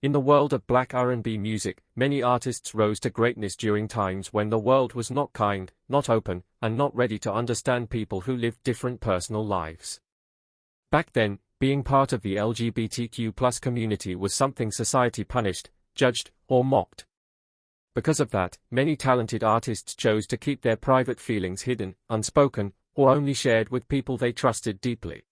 In the world of Black R&B music, many artists rose to greatness during times when the world was not kind, not open, and not ready to understand people who lived different personal lives. Back then, being part of the LGBTQ+ community was something society punished, judged, or mocked. Because of that, many talented artists chose to keep their private feelings hidden, unspoken, or only shared with people they trusted deeply.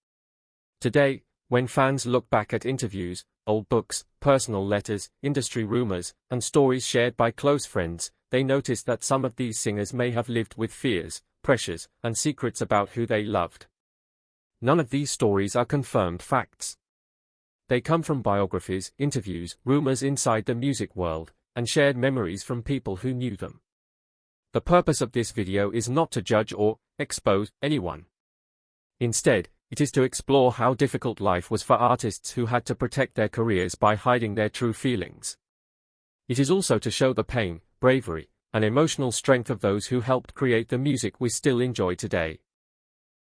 Today, when fans look back at interviews, old books, personal letters, industry rumors, and stories shared by close friends, they notice that some of these singers may have lived with fears, pressures, and secrets about who they loved. None of these stories are confirmed facts. They come from biographies, interviews, rumors inside the music world, and shared memories from people who knew them. The purpose of this video is not to judge or expose anyone. Instead, it is to explore how difficult life was for artists who had to protect their careers by hiding their true feelings. It is also to show the pain, bravery, and emotional strength of those who helped create the music we still enjoy today.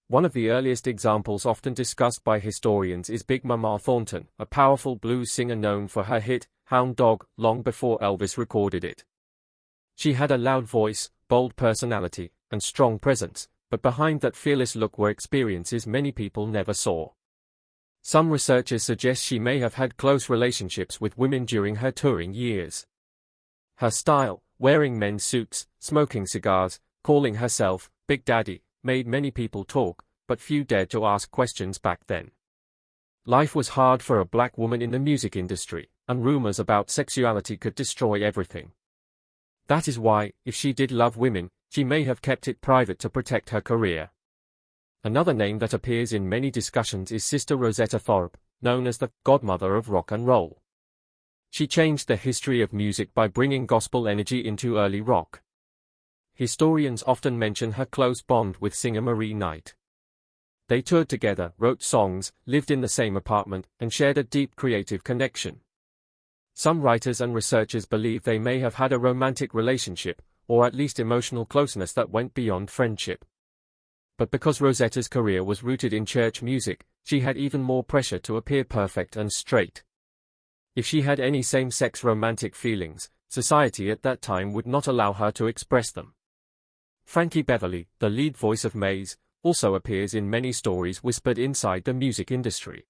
One of the earliest examples often discussed by historians is Big Mama Thornton, a powerful blues singer known for her hit, Hound Dog, long before Elvis recorded it. She had a loud voice, bold personality, and strong presence, but behind that fearless look were experiences many people never saw. Some researchers suggest she may have had close relationships with women during her touring years. Her style, wearing men's suits, smoking cigars, calling herself Big Daddy, made many people talk, but few dared to ask questions back then. Life was hard for a black woman in the music industry, and rumors about sexuality could destroy everything. That is why, if she did love women, she may have kept it private to protect her career. Another name that appears in many discussions is Sister Rosetta Tharpe, known as the godmother of rock and roll. She changed the history of music by bringing gospel energy into early rock. Historians often mention her close bond with singer Marie Knight. They toured together, wrote songs, lived in the same apartment, and shared a deep creative connection. Some writers and researchers believe they may have had a romantic relationship, or at least emotional closeness that went beyond friendship. But because Rosetta's career was rooted in church music, she had even more pressure to appear perfect and straight. If she had any same-sex romantic feelings, society at that time would not allow her to express them. Frankie Beverly, the lead voice of Maze, also appears in many stories whispered inside the music industry.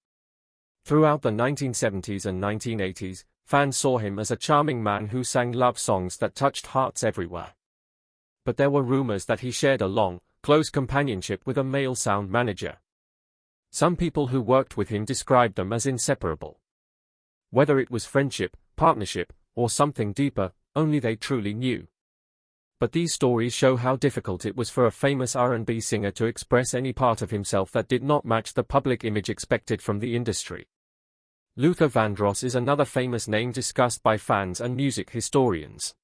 Throughout the 1970s and 1980s, fans saw him as a charming man who sang love songs that touched hearts everywhere. But there were rumors that he shared a long, close companionship with a male sound manager. Some people who worked with him described them as inseparable. Whether it was friendship, partnership, or something deeper, only they truly knew. But these stories show how difficult it was for a famous R&B singer to express any part of himself that did not match the public image expected from the industry. Luther Vandross is another famous name discussed by fans and music historians.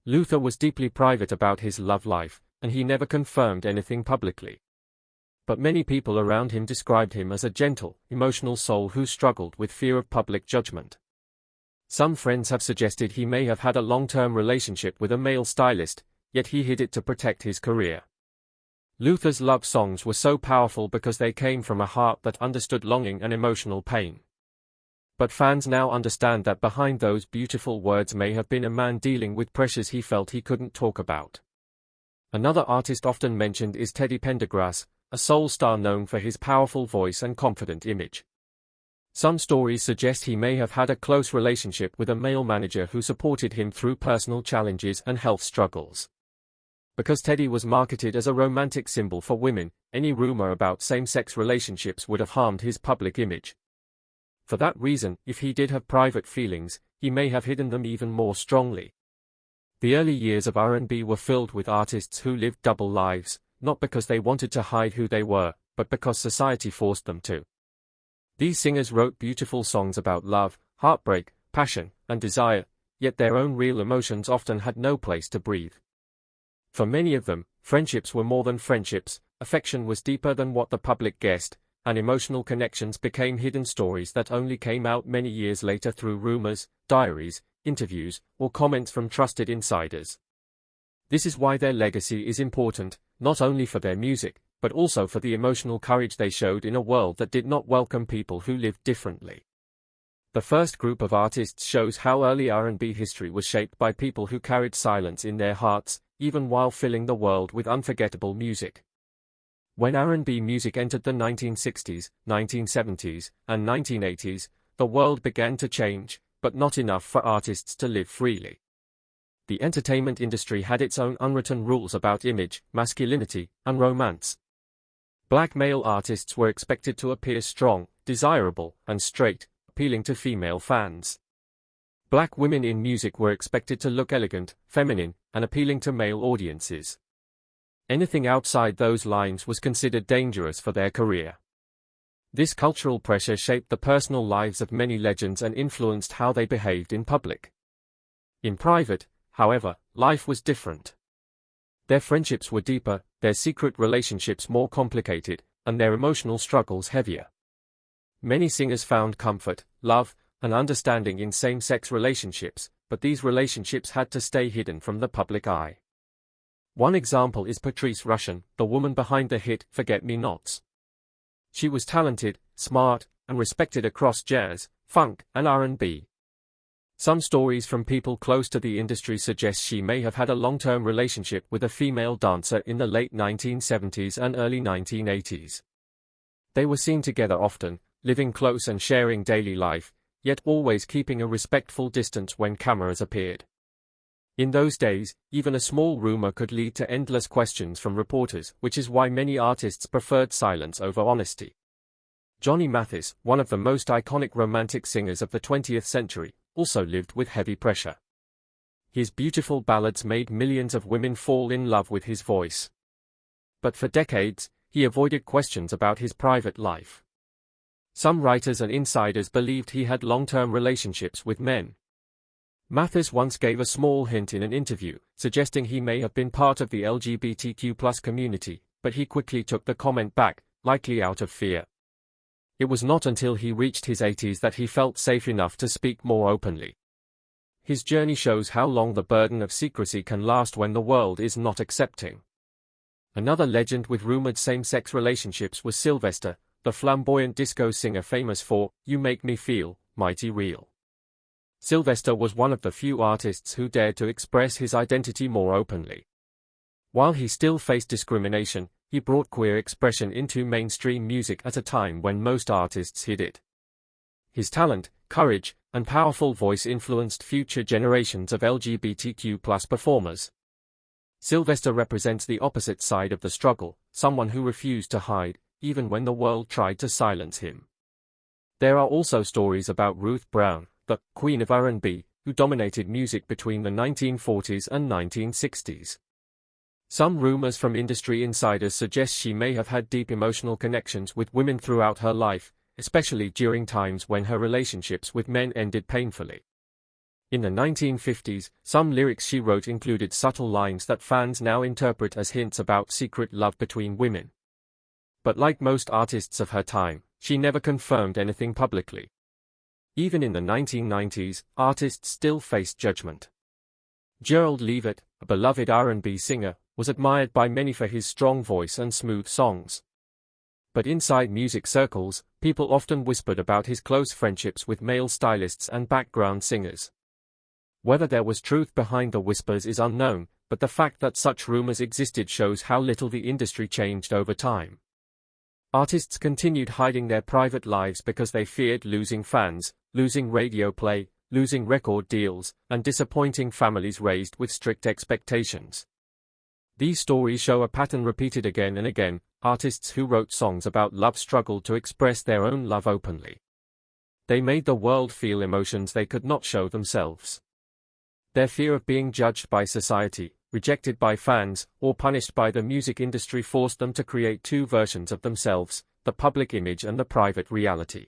Luther was deeply private about his love life, and he never confirmed anything publicly. But many people around him described him as a gentle, emotional soul who struggled with fear of public judgment. Some friends have suggested he may have had a long-term relationship with a male stylist, yet he hid it to protect his career. Luther's love songs were so powerful because they came from a heart that understood longing and emotional pain. But fans now understand that behind those beautiful words may have been a man dealing with pressures he felt he couldn't talk about. Another artist often mentioned is Teddy Pendergrass, a soul star known for his powerful voice and confident image. Some stories suggest he may have had a close relationship with a male manager who supported him through personal challenges and health struggles. Because Teddy was marketed as a romantic symbol for women, any rumor about same-sex relationships would have harmed his public image. For that reason, if he did have private feelings, he may have hidden them even more strongly. The early years of R&B were filled with artists who lived double lives, not because they wanted to hide who they were, but because society forced them to. These singers wrote beautiful songs about love, heartbreak, passion, and desire, yet their own real emotions often had no place to breathe. For many of them, friendships were more than friendships, affection was deeper than what the public guessed, and emotional connections became hidden stories that only came out many years later through rumors, diaries, interviews, or comments from trusted insiders. This is why their legacy is important, not only for their music, but also for the emotional courage they showed in a world that did not welcome people who lived differently. The first group of artists shows how early R&B history was shaped by people who carried silence in their hearts, even while filling the world with unforgettable music. When R&B music entered the 1960s, 1970s, and 1980s, the world began to change, but not enough for artists to live freely. The entertainment industry had its own unwritten rules about image, masculinity, and romance. Black male artists were expected to appear strong, desirable, and straight, appealing to female fans. Black women in music were expected to look elegant, feminine, and appealing to male audiences. Anything outside those lines was considered dangerous for their career. This cultural pressure shaped the personal lives of many legends and influenced how they behaved in public. In private, however, life was different. Their friendships were deeper, their secret relationships more complicated, and their emotional struggles heavier. Many singers found comfort, love, and understanding in same-sex relationships, but these relationships had to stay hidden from the public eye. One example is Patrice Rushen, the woman behind the hit Forget-Me-Nots. She was talented, smart, and respected across jazz, funk, and R&B. Some stories from people close to the industry suggest she may have had a long-term relationship with a female dancer in the late 1970s and early 1980s. They were seen together often, living close and sharing daily life, yet always keeping a respectful distance when cameras appeared. In those days, even a small rumor could lead to endless questions from reporters, which is why many artists preferred silence over honesty. Johnny Mathis, one of the most iconic romantic singers of the 20th century, also lived with heavy pressure. His beautiful ballads made millions of women fall in love with his voice. But for decades, he avoided questions about his private life. Some writers and insiders believed he had long-term relationships with men. Mathis once gave a small hint in an interview, suggesting he may have been part of the LGBTQ+ community, but he quickly took the comment back, likely out of fear. It was not until he reached his 80s that he felt safe enough to speak more openly. His journey shows how long the burden of secrecy can last when the world is not accepting. Another legend with rumored same-sex relationships was Sylvester, the flamboyant disco singer famous for "You Make Me Feel Mighty Real." Sylvester was one of the few artists who dared to express his identity more openly. While he still faced discrimination, he brought queer expression into mainstream music at a time when most artists hid it. His talent, courage, and powerful voice influenced future generations of LGBTQ+ performers. Sylvester represents the opposite side of the struggle, someone who refused to hide, even when the world tried to silence him. There are also stories about Ruth Brown, the Queen of R&B, who dominated music between the 1940s and 1960s. Some rumors from industry insiders suggest she may have had deep emotional connections with women throughout her life, especially during times when her relationships with men ended painfully. In the 1950s, some lyrics she wrote included subtle lines that fans now interpret as hints about secret love between women. But like most artists of her time, she never confirmed anything publicly. Even in the 1990s, artists still faced judgment. Gerald Levert, a beloved R&B singer, was admired by many for his strong voice and smooth songs. But inside music circles, people often whispered about his close friendships with male stylists and background singers. Whether there was truth behind the whispers is unknown, but the fact that such rumors existed shows how little the industry changed over time. Artists continued hiding their private lives because they feared losing fans, losing radio play, losing record deals, and disappointing families raised with strict expectations. These stories show a pattern repeated again and again. Artists who wrote songs about love struggled to express their own love openly. They made the world feel emotions they could not show themselves. Their fear of being judged by society, rejected by fans, or punished by the music industry forced them to create two versions of themselves, the public image and the private reality.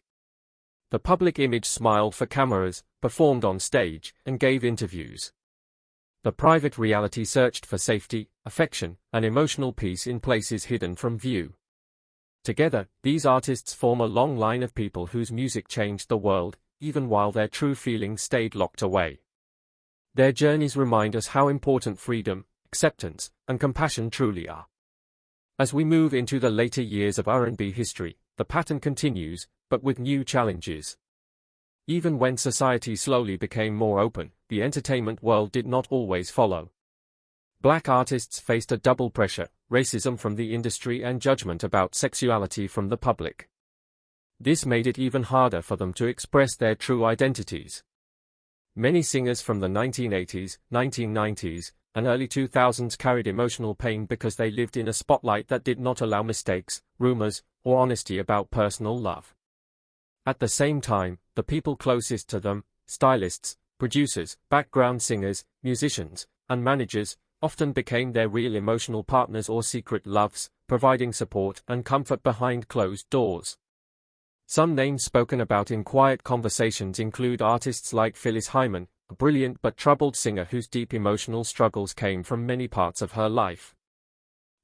The public image smiled for cameras, performed on stage, and gave interviews. The private reality searched for safety, affection, and emotional peace in places hidden from view. Together, these artists form a long line of people whose music changed the world, even while their true feelings stayed locked away. Their journeys remind us how important freedom, acceptance, and compassion truly are. As we move into the later years of R&B history, the pattern continues, but with new challenges. Even when society slowly became more open, the entertainment world did not always follow. Black artists faced a double pressure: racism from the industry and judgment about sexuality from the public. This made it even harder for them to express their true identities. Many singers from the 1980s, 1990s, and early 2000s carried emotional pain because they lived in a spotlight that did not allow mistakes, rumors, or honesty about personal love. At the same time, the people closest to them, stylists, producers, background singers, musicians, and managers, often became their real emotional partners or secret loves, providing support and comfort behind closed doors. Some names spoken about in quiet conversations include artists like Phyllis Hyman, a brilliant but troubled singer whose deep emotional struggles came from many parts of her life.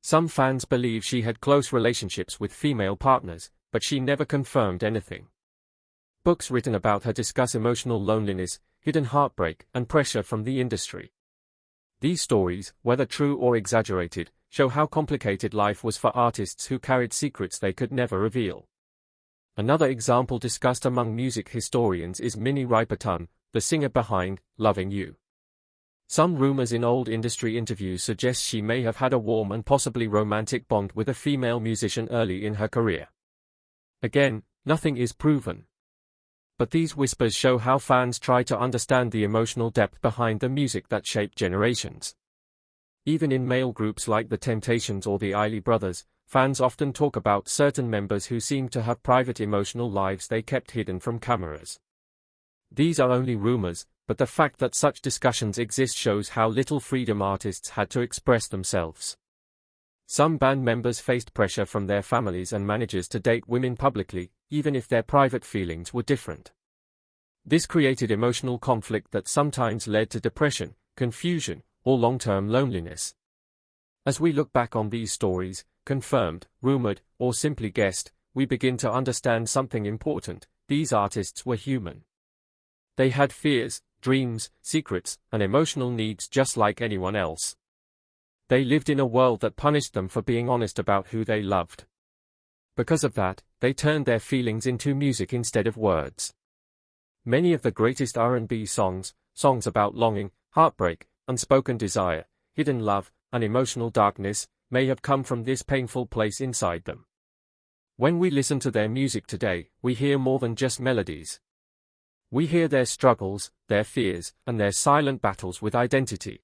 Some fans believe she had close relationships with female partners, but she never confirmed anything. Books written about her discuss emotional loneliness, hidden heartbreak, and pressure from the industry. These stories, whether true or exaggerated, show how complicated life was for artists who carried secrets they could never reveal. Another example discussed among music historians is Minnie Riperton, the singer behind Loving You. Some rumors in old industry interviews suggest she may have had a warm and possibly romantic bond with a female musician early in her career. Again, nothing is proven. But these whispers show how fans try to understand the emotional depth behind the music that shaped generations. Even in male groups like the Temptations or the Isley Brothers, fans often talk about certain members who seem to have private emotional lives they kept hidden from cameras. These are only rumors, but the fact that such discussions exist shows how little freedom artists had to express themselves. Some band members faced pressure from their families and managers to date women publicly, even if their private feelings were different. This created emotional conflict that sometimes led to depression, confusion, or long-term loneliness. As we look back on these stories, confirmed, rumored, or simply guessed, we begin to understand something important: these artists were human. They had fears, dreams, secrets, and emotional needs just like anyone else. They lived in a world that punished them for being honest about who they loved. Because of that, they turned their feelings into music instead of words. Many of the greatest R&B songs about longing, heartbreak, unspoken desire, hidden love, and emotional darkness, may have come from this painful place inside them. When we listen to their music today, we hear more than just melodies. We hear their struggles, their fears, and their silent battles with identity.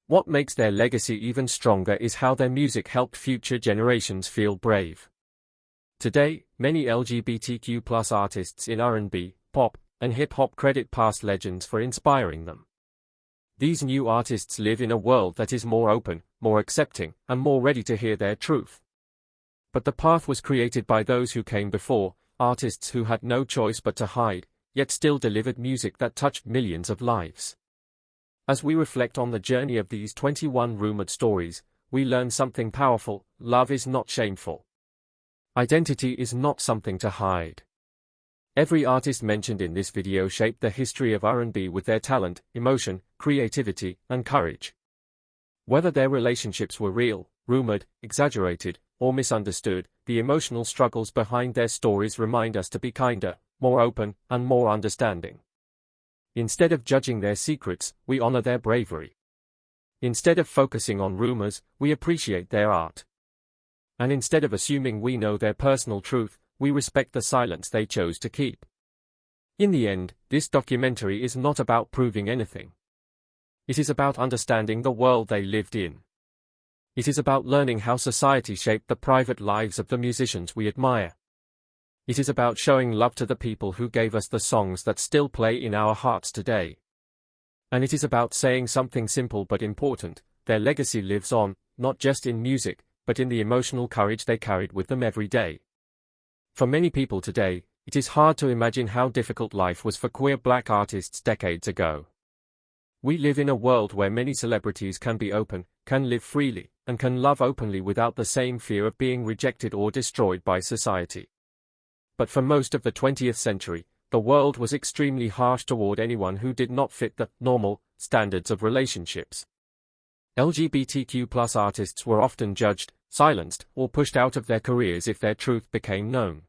What makes their legacy even stronger is how their music helped future generations feel brave. Today, many LGBTQ+ artists in R&B, pop, and hip-hop credit past legends for inspiring them. These new artists live in a world that is more open, more accepting, and more ready to hear their truth. But the path was created by those who came before, artists who had no choice but to hide, yet still delivered music that touched millions of lives. As we reflect on the journey of these 21 rumored stories, we learn something powerful: love is not shameful. Identity is not something to hide. Every artist mentioned in this video shaped the history of R&B with their talent, emotion, creativity, and courage. Whether their relationships were real, rumored, exaggerated, or misunderstood, the emotional struggles behind their stories remind us to be kinder, more open, and more understanding. Instead of judging their secrets, we honor their bravery. Instead of focusing on rumors, we appreciate their art. And instead of assuming we know their personal truth, we respect the silence they chose to keep. In the end, this documentary is not about proving anything. It is about understanding the world they lived in. It is about learning how society shaped the private lives of the musicians we admire. It is about showing love to the people who gave us the songs that still play in our hearts today. And it is about saying something simple but important: their legacy lives on, not just in music, but in the emotional courage they carried with them every day. For many people today, it is hard to imagine how difficult life was for queer Black artists decades ago. We live in a world where many celebrities can be open, can live freely, and can love openly without the same fear of being rejected or destroyed by society. But for most of the 20th century, the world was extremely harsh toward anyone who did not fit the normal standards of relationships. LGBTQ+ artists were often judged, silenced, or pushed out of their careers if their truth became known.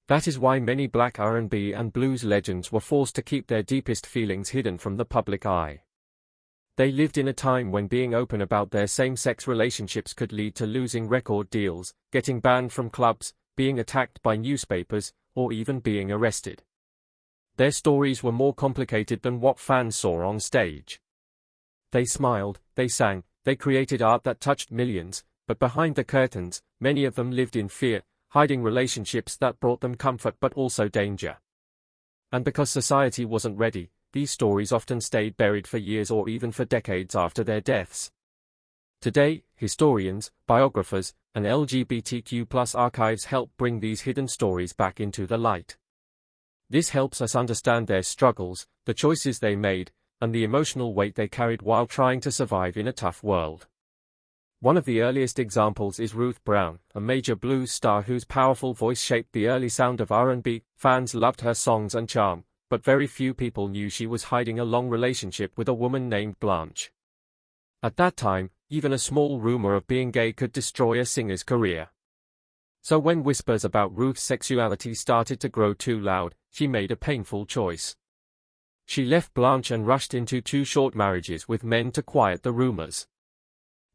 That is why many Black R&B and blues legends were forced to keep their deepest feelings hidden from the public eye. They lived in a time when being open about their same-sex relationships could lead to losing record deals, getting banned from clubs, being attacked by newspapers, or even being arrested. Their stories were more complicated than what fans saw on stage. They smiled, they sang, they created art that touched millions, but behind the curtains, many of them lived in fear, hiding relationships that brought them comfort but also danger. And because society wasn't ready, these stories often stayed buried for years or even for decades after their deaths. Today, historians, biographers, and LGBTQ+ archives help bring these hidden stories back into the light. This helps us understand their struggles, the choices they made, and the emotional weight they carried while trying to survive in a tough world. One of the earliest examples is Ruth Brown, a major blues star whose powerful voice shaped the early sound of R&B. Fans loved her songs and charm, but very few people knew she was hiding a long relationship with a woman named Blanche. At that time, even a small rumor of being gay could destroy a singer's career. So when whispers about Ruth's sexuality started to grow too loud, she made a painful choice. She left Blanche and rushed into 2 short marriages with men to quiet the rumors.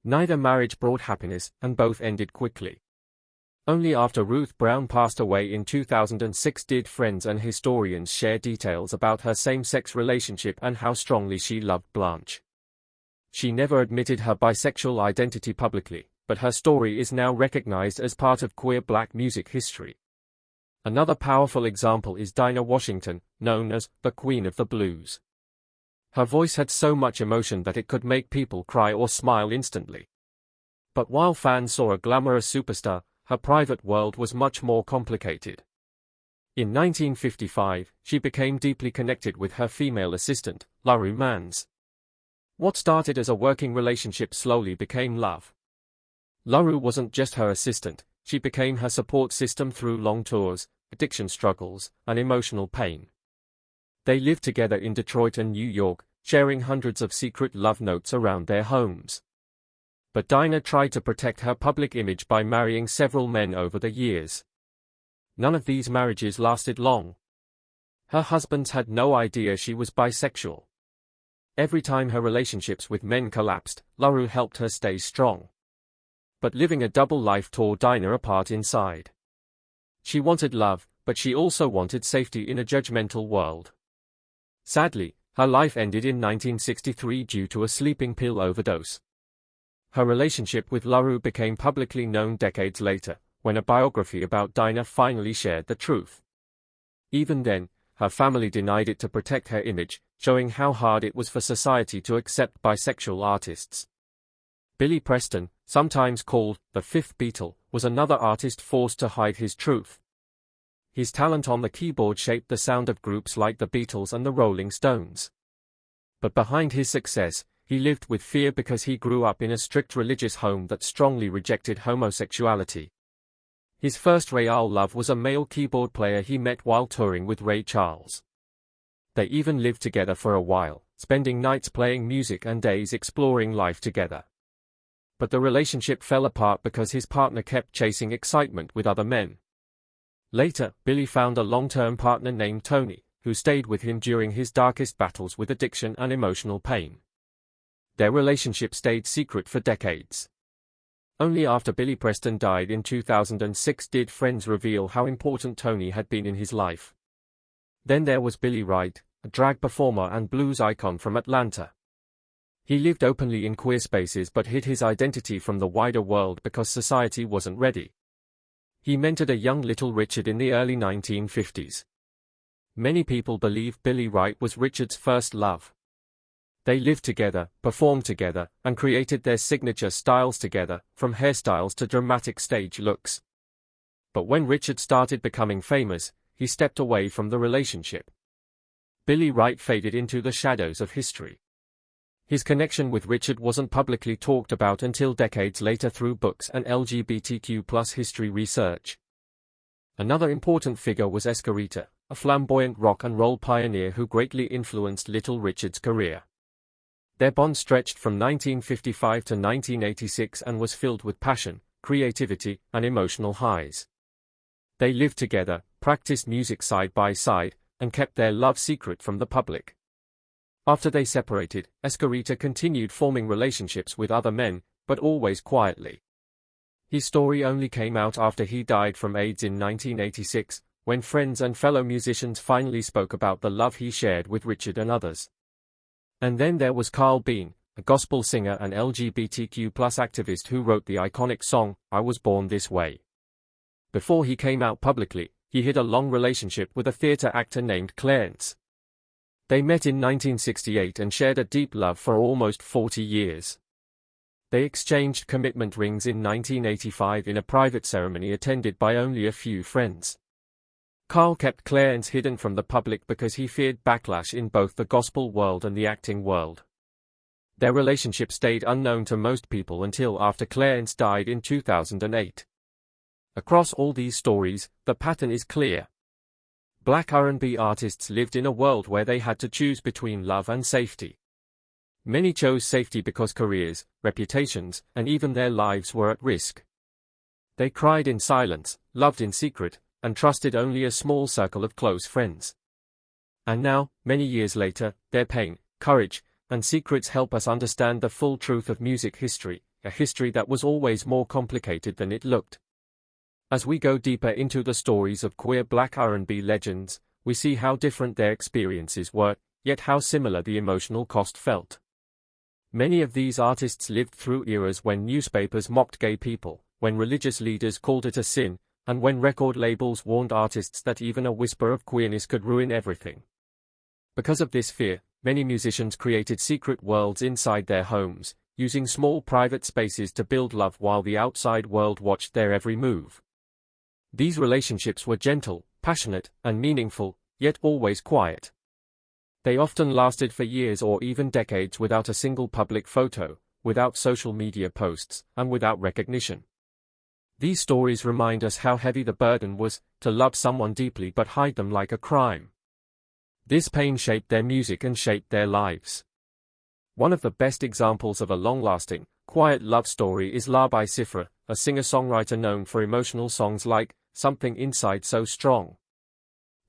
Neither marriage brought happiness, and both ended quickly. Only after Ruth Brown passed away in 2006 did friends and historians share details about her same-sex relationship and how strongly she loved Blanche. She never admitted her bisexual identity publicly, but her story is now recognized as part of queer Black music history. Another powerful example is Dinah Washington, known as the Queen of the Blues. Her voice had so much emotion that it could make people cry or smile instantly. But while fans saw a glamorous superstar, her private world was much more complicated. In 1955, she became deeply connected with her female assistant, LaRue Mans. What started as a working relationship slowly became love. LaRue wasn't just her assistant, she became her support system through long tours, addiction struggles, and emotional pain. They lived together in Detroit and New York, sharing hundreds of secret love notes around their homes. But Dinah tried to protect her public image by marrying several men over the years. None of these marriages lasted long. Her husbands had no idea she was bisexual. Every time her relationships with men collapsed, LaRue helped her stay strong. But living a double life tore Dinah apart inside. She wanted love, but she also wanted safety in a judgmental world. Sadly, her life ended in 1963 due to a sleeping pill overdose. Her relationship with LaRue became publicly known decades later, when a biography about Dinah finally shared the truth. Even then, her family denied it to protect her image, showing how hard it was for society to accept bisexual artists. Billy Preston, sometimes called the Fifth Beatle, was another artist forced to hide his truth. His talent on the keyboard shaped the sound of groups like the Beatles and the Rolling Stones. But behind his success, he lived with fear because he grew up in a strict religious home that strongly rejected homosexuality. His first real love was a male keyboard player he met while touring with Ray Charles. They even lived together for a while, spending nights playing music and days exploring life together. But the relationship fell apart because his partner kept chasing excitement with other men. Later, Billy found a long-term partner named Tony, who stayed with him during his darkest battles with addiction and emotional pain. Their relationship stayed secret for decades. Only after Billy Preston died in 2006 did friends reveal how important Tony had been in his life. Then there was Billy Wright, a drag performer and blues icon from Atlanta. He lived openly in queer spaces but hid his identity from the wider world because society wasn't ready. He mentored a young Little Richard in the early 1950s. Many people believe Billy Wright was Richard's first love. They lived together, performed together, and created their signature styles together, from hairstyles to dramatic stage looks. But when Richard started becoming famous, he stepped away from the relationship. Billy Wright faded into the shadows of history. His connection with Richard wasn't publicly talked about until decades later through books and LGBTQ+ history research. Another important figure was Escarita, a flamboyant rock and roll pioneer who greatly influenced Little Richard's career. Their bond stretched from 1955 to 1986 and was filled with passion, creativity, and emotional highs. They lived together, practiced music side by side, and kept their love secret from the public. After they separated, Escarita continued forming relationships with other men, but always quietly. His story only came out after he died from AIDS in 1986, when friends and fellow musicians finally spoke about the love he shared with Richard and others. And then there was Carl Bean, a gospel singer and LGBTQ+ activist who wrote the iconic song, I Was Born This Way. Before he came out publicly, he had a long relationship with a theater actor named Clarence. They met in 1968 and shared a deep love for almost 40 years. They exchanged commitment rings in 1985 in a private ceremony attended by only a few friends. Carl kept Clarence hidden from the public because he feared backlash in both the gospel world and the acting world. Their relationship stayed unknown to most people until after Clarence died in 2008. Across all these stories, the pattern is clear. Black R&B artists lived in a world where they had to choose between love and safety. Many chose safety because careers, reputations, and even their lives were at risk. They cried in silence, loved in secret, and trusted only a small circle of close friends. And now, many years later, their pain, courage, and secrets help us understand the full truth of music history, a history that was always more complicated than it looked. As we go deeper into the stories of queer Black R&B legends, we see how different their experiences were, yet how similar the emotional cost felt. Many of these artists lived through eras when newspapers mocked gay people, when religious leaders called it a sin, and when record labels warned artists that even a whisper of queerness could ruin everything. Because of this fear, many musicians created secret worlds inside their homes, using small private spaces to build love while the outside world watched their every move. These relationships were gentle, passionate, and meaningful, yet always quiet. They often lasted for years or even decades without a single public photo, without social media posts, and without recognition. These stories remind us how heavy the burden was, to love someone deeply but hide them like a crime. This pain shaped their music and shaped their lives. One of the best examples of a long-lasting, quiet love story is Labai Sifra, a singer-songwriter known for emotional songs like Something Inside So Strong.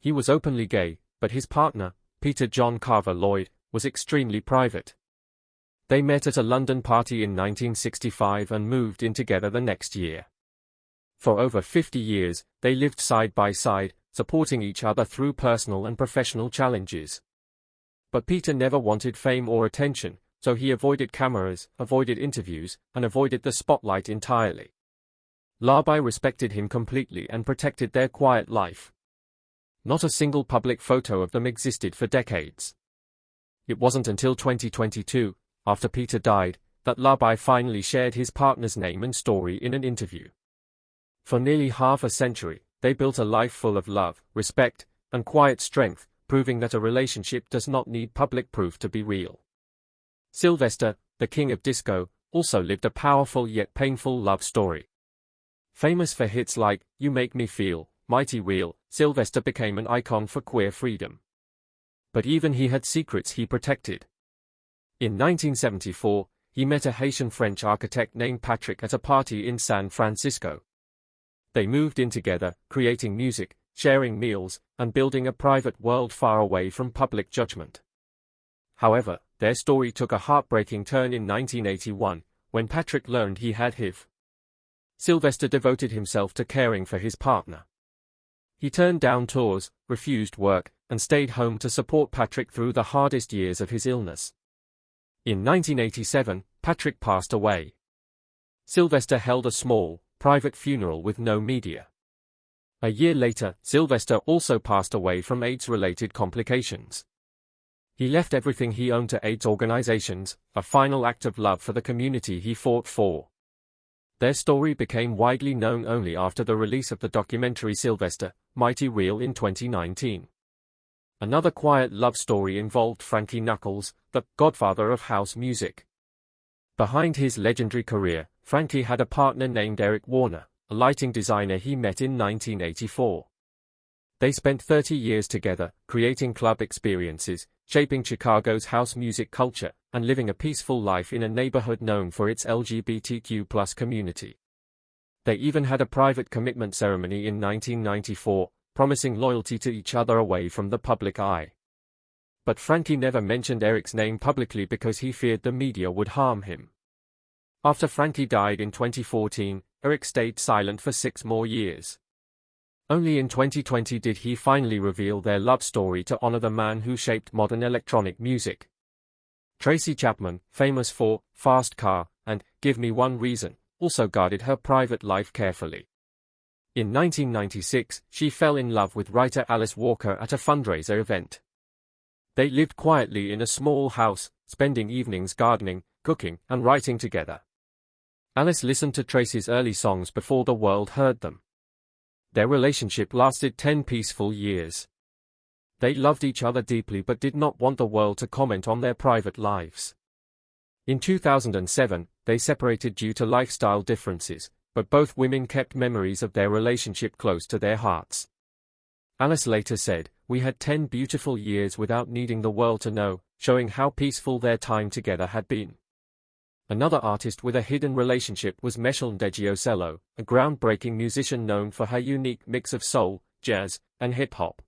He was openly gay, but his partner, Peter John Carver Lloyd, was extremely private. They met at a London party in 1965 and moved in together the next year. For over 50 years, they lived side by side, supporting each other through personal and professional challenges. But Peter never wanted fame or attention, so he avoided cameras, avoided interviews, and avoided the spotlight entirely. Labai respected him completely and protected their quiet life. Not a single public photo of them existed for decades. It wasn't until 2022, after Peter died, that Labai finally shared his partner's name and story in an interview. For nearly half a century, they built a life full of love, respect, and quiet strength, proving that a relationship does not need public proof to be real. Sylvester, the king of disco, also lived a powerful yet painful love story. Famous for hits like You Make Me Feel, Mighty Real, Sylvester became an icon for queer freedom. But even he had secrets he protected. In 1974, he met a Haitian-French architect named Patrick at a party in San Francisco. They moved in together, creating music, sharing meals, and building a private world far away from public judgment. However, their story took a heartbreaking turn in 1981, when Patrick learned he had HIV. Sylvester devoted himself to caring for his partner. He turned down tours, refused work, and stayed home to support Patrick through the hardest years of his illness. In 1987, Patrick passed away. Sylvester held a small, private funeral with no media. A year later, Sylvester also passed away from AIDS-related complications. He left everything he owned to AIDS organizations, a final act of love for the community he fought for. Their story became widely known only after the release of the documentary Sylvester, Mighty Real in 2019. Another quiet love story involved Frankie Knuckles, the godfather of house music. Behind his legendary career, Frankie had a partner named Eric Warner, a lighting designer he met in 1984. They spent 30 years together, creating club experiences, shaping Chicago's house music culture, and living a peaceful life in a neighborhood known for its LGBTQ+ community. They even had a private commitment ceremony in 1994, promising loyalty to each other away from the public eye. But Frankie never mentioned Eric's name publicly because he feared the media would harm him. After Frankie died in 2014, Eric stayed silent for 6 more years. Only in 2020 did he finally reveal their love story to honor the man who shaped modern electronic music. Tracy Chapman, famous for Fast Car and Give Me One Reason, also guarded her private life carefully. In 1996, she fell in love with writer Alice Walker at a fundraiser event. They lived quietly in a small house, spending evenings gardening, cooking, and writing together. Alice listened to Tracy's early songs before the world heard them. Their relationship lasted 10 peaceful years. They loved each other deeply but did not want the world to comment on their private lives. In 2007, they separated due to lifestyle differences, but both women kept memories of their relationship close to their hearts. Alice later said, "We had 10 beautiful years without needing the world to know," showing how peaceful their time together had been. Another artist with a hidden relationship was Meshel Ndegeocello, a groundbreaking musician known for her unique mix of soul, jazz, and hip-hop.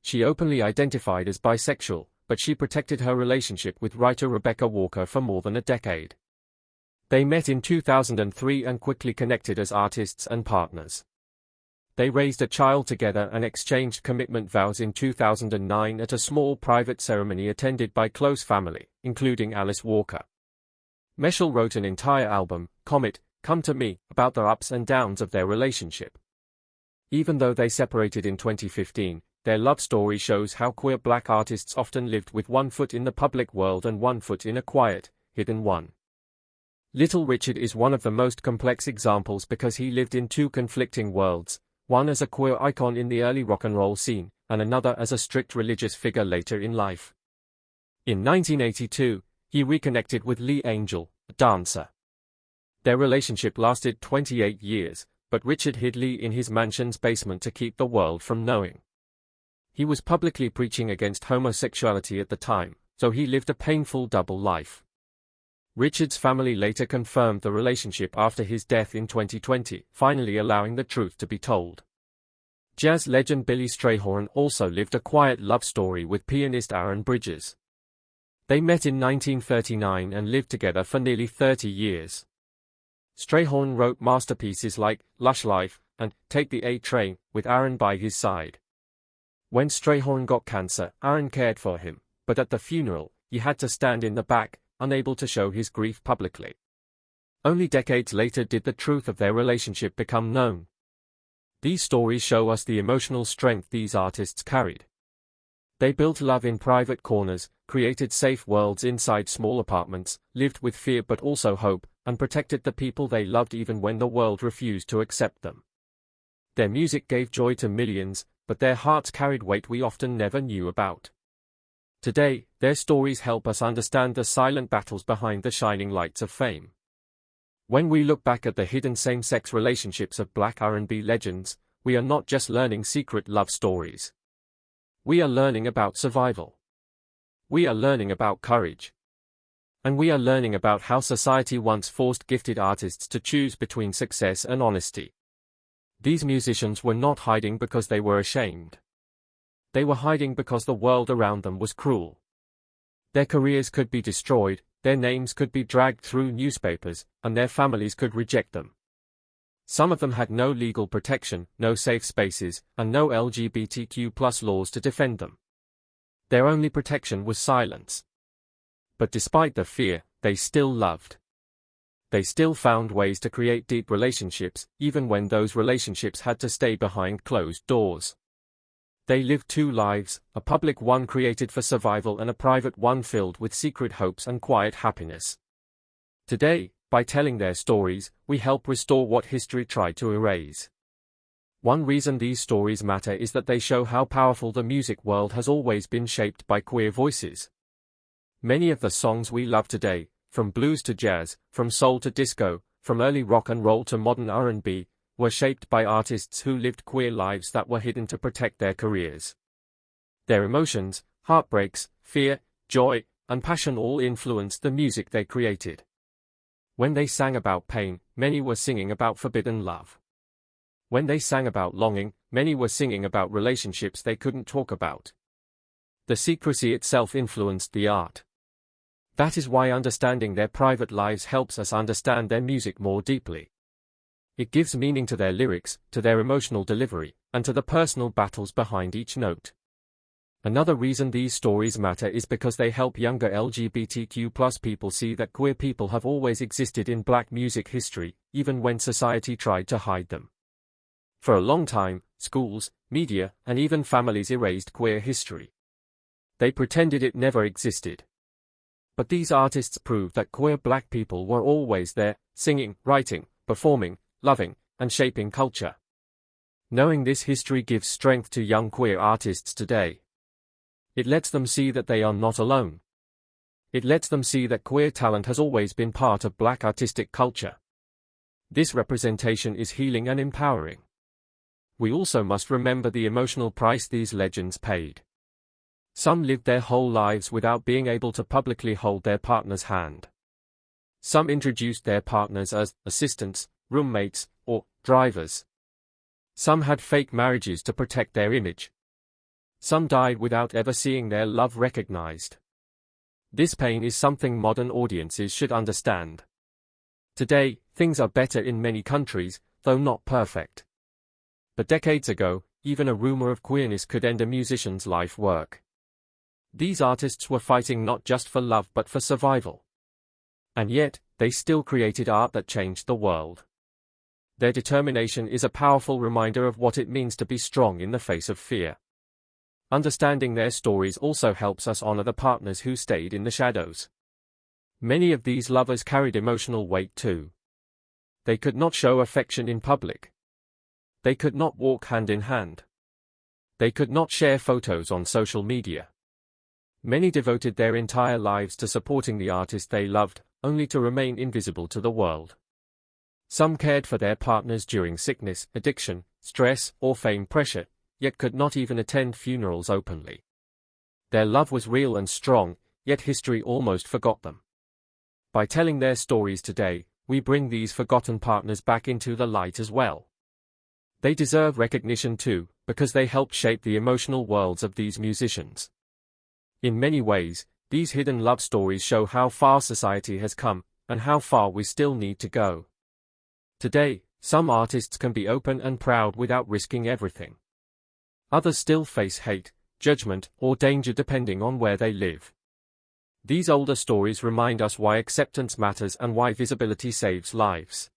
She openly identified as bisexual, but she protected her relationship with writer Rebecca Walker for more than a decade. They met in 2003 and quickly connected as artists and partners. They raised a child together and exchanged commitment vows in 2009 at a small private ceremony attended by close family, including Alice Walker. Meshel wrote an entire album, Comet, Come to Me, about the ups and downs of their relationship. Even though they separated in 2015, their love story shows how queer Black artists often lived with one foot in the public world and one foot in a quiet, hidden one. Little Richard is one of the most complex examples because he lived in 2 conflicting worlds, one as a queer icon in the early rock and roll scene, and another as a strict religious figure later in life. In 1982, he reconnected with Lee Angel, a dancer. Their relationship lasted 28 years, but Richard hid Lee in his mansion's basement to keep the world from knowing. He was publicly preaching against homosexuality at the time, so he lived a painful double life. Richard's family later confirmed the relationship after his death in 2020, finally allowing the truth to be told. Jazz legend Billy Strayhorn also lived a quiet love story with pianist Aaron Bridges. They met in 1939 and lived together for nearly 30 years. Strayhorn wrote masterpieces like Lush Life and Take the A Train, with Aaron by his side. When Strayhorn got cancer, Aaron cared for him, but at the funeral, he had to stand in the back, unable to show his grief publicly. Only decades later did the truth of their relationship become known. These stories show us the emotional strength these artists carried. They built love in private corners, created safe worlds inside small apartments, lived with fear but also hope, and protected the people they loved even when the world refused to accept them. Their music gave joy to millions, but their hearts carried weight we often never knew about. Today, their stories help us understand the silent battles behind the shining lights of fame. When we look back at the hidden same-sex relationships of Black R&B legends, we are not just learning secret love stories. We are learning about survival. We are learning about courage. And we are learning about how society once forced gifted artists to choose between success and honesty. These musicians were not hiding because they were ashamed. They were hiding because the world around them was cruel. Their careers could be destroyed, their names could be dragged through newspapers, and their families could reject them. Some of them had no legal protection, no safe spaces, and no LGBTQ+ laws to defend them. Their only protection was silence. But despite the fear, they still loved. They still found ways to create deep relationships, even when those relationships had to stay behind closed doors. They lived 2 lives, a public one created for survival and a private one filled with secret hopes and quiet happiness. Today, by telling their stories, we help restore what history tried to erase. One reason these stories matter is that they show how powerful the music world has always been shaped by queer voices. Many of the songs we love today, from blues to jazz, from soul to disco, from early rock and roll to modern R&B, were shaped by artists who lived queer lives that were hidden to protect their careers. Their emotions, heartbreaks, fear, joy, and passion all influenced the music they created. When they sang about pain, many were singing about forbidden love. When they sang about longing, many were singing about relationships they couldn't talk about. The secrecy itself influenced the art. That is why understanding their private lives helps us understand their music more deeply. It gives meaning to their lyrics, to their emotional delivery, and to the personal battles behind each note. Another reason these stories matter is because they help younger LGBTQ+ people see that queer people have always existed in Black music history, even when society tried to hide them. For a long time, schools, media, and even families erased queer history. They pretended it never existed. But these artists proved that queer Black people were always there, singing, writing, performing, loving, and shaping culture. Knowing this history gives strength to young queer artists today. It lets them see that they are not alone. It lets them see that queer talent has always been part of Black artistic culture. This representation is healing and empowering. We also must remember the emotional price these legends paid. Some lived their whole lives without being able to publicly hold their partner's hand. Some introduced their partners as assistants, roommates, or drivers. Some had fake marriages to protect their image. Some died without ever seeing their love recognized. This pain is something modern audiences should understand. Today, things are better in many countries, though not perfect. But decades ago, even a rumor of queerness could end a musician's life work. These artists were fighting not just for love but for survival. And yet, they still created art that changed the world. Their determination is a powerful reminder of what it means to be strong in the face of fear. Understanding their stories also helps us honor the partners who stayed in the shadows. Many of these lovers carried emotional weight too. They could not show affection in public. They could not walk hand in hand. They could not share photos on social media. Many devoted their entire lives to supporting the artist they loved, only to remain invisible to the world. Some cared for their partners during sickness, addiction, stress, or fame pressure, yet could not even attend funerals openly. Their love was real and strong, yet history almost forgot them. By telling their stories today, we bring these forgotten partners back into the light as well. They deserve recognition too, because they helped shape the emotional worlds of these musicians. In many ways, these hidden love stories show how far society has come, and how far we still need to go. Today, some artists can be open and proud without risking everything. Others still face hate, judgment, or danger depending on where they live. These older stories remind us why acceptance matters and why visibility saves lives.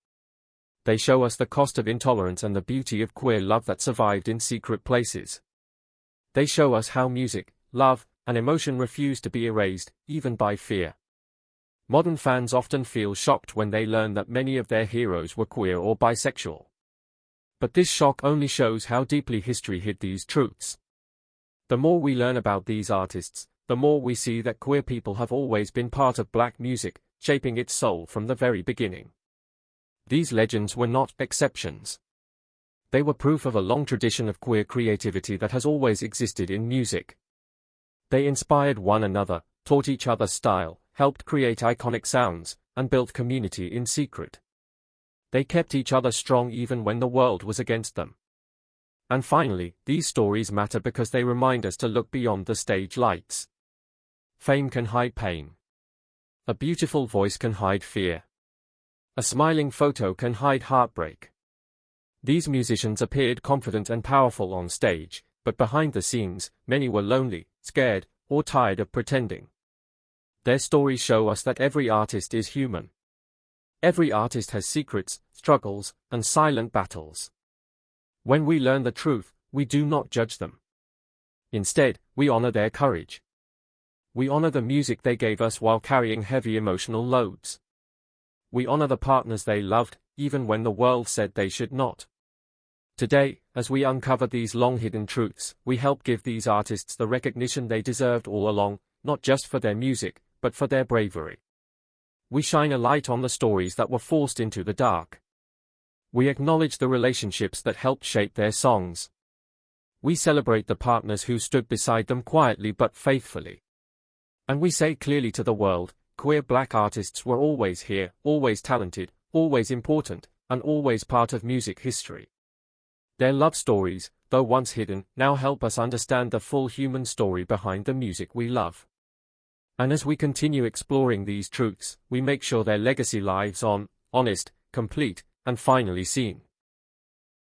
They show us the cost of intolerance and the beauty of queer love that survived in secret places. They show us how music, love, and emotion refuse to be erased, even by fear. Modern fans often feel shocked when they learn that many of their heroes were queer or bisexual. But this shock only shows how deeply history hid these truths. The more we learn about these artists, the more we see that queer people have always been part of Black music, shaping its soul from the very beginning. These legends were not exceptions. They were proof of a long tradition of queer creativity that has always existed in music. They inspired one another, taught each other style, helped create iconic sounds, and built community in secret. They kept each other strong even when the world was against them. And finally, these stories matter because they remind us to look beyond the stage lights. Fame can hide pain. A beautiful voice can hide fear. A smiling photo can hide heartbreak. These musicians appeared confident and powerful on stage, but behind the scenes, many were lonely, scared, or tired of pretending. Their stories show us that every artist is human. Every artist has secrets, struggles, and silent battles. When we learn the truth, we do not judge them. Instead, we honor their courage. We honor the music they gave us while carrying heavy emotional loads. We honor the partners they loved, even when the world said they should not. Today, as we uncover these long-hidden truths, we help give these artists the recognition they deserved all along, not just for their music, but for their bravery. We shine a light on the stories that were forced into the dark. We acknowledge the relationships that helped shape their songs. We celebrate the partners who stood beside them quietly but faithfully. And we say clearly to the world, queer Black artists were always here, always talented, always important, and always part of music history. Their love stories, though once hidden, now help us understand the full human story behind the music we love. And as we continue exploring these truths, we make sure their legacy lives on, honest, complete, and finally seen.